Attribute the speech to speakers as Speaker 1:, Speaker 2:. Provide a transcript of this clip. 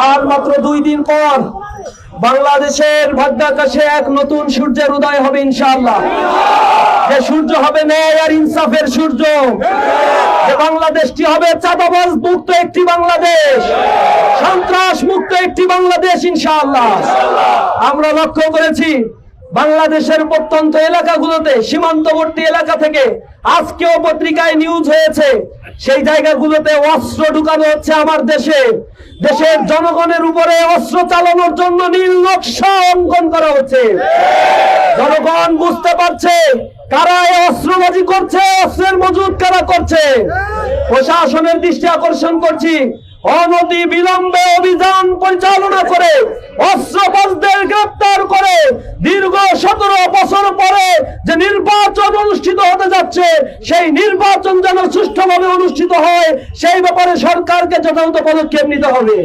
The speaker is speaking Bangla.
Speaker 1: আর মাত্র 2 দিন পর বাংলাদেশের ভাগ্যাকাশে এক নতুন সূর্যের উদয় হবে ইনশাআল্লাহ। যে সূর্য হবে ন্যায় আর ইনসাফের সূর্য। যে বাংলাদেশটি হবে চাঁদাবাজ মুক্ত একটি বাংলাদেশ, সন্ত্রাস মুক্ত একটি বাংলাদেশ ইনশাআল্লাহ। আমরা লক্ষ্য করেছি বাংলাদেশের প্রত্যন্ত এলাকাগুলোতে, সীমান্তবর্তী এলাকা থেকে আজকেও পত্রিকায় নিউজ হয়েছে, সেই জায়গাগুলোতে অস্ত্র ঢুকানো হচ্ছে আমার দেশে। দেশের জনগণের উপরে অস্ত্র চালানোর জন্য নীল নকশা অঙ্কন করা হচ্ছে। জনগণ বুঝতে পারছে কারা এই অস্ত্রবাজি করছে, অস্ত্রের মজুদ কারা করছে। প্রশাসনের দৃষ্টি আকর্ষণ করছি, অনতি বিলম্বে অভিযান পরিচালনা করে অস্ত্রবাজদের গ্রেপ্তার করে দীর্ঘ 17 বছর পরে যে নির্বাচন অনুষ্ঠিত হতে যাচ্ছে, সেই নির্বাচন যেন সুষ্ঠুভাবে অনুষ্ঠিত হয়, সেই ব্যাপারে সরকারকে যথাযথ পদক্ষেপ নিতে হবে।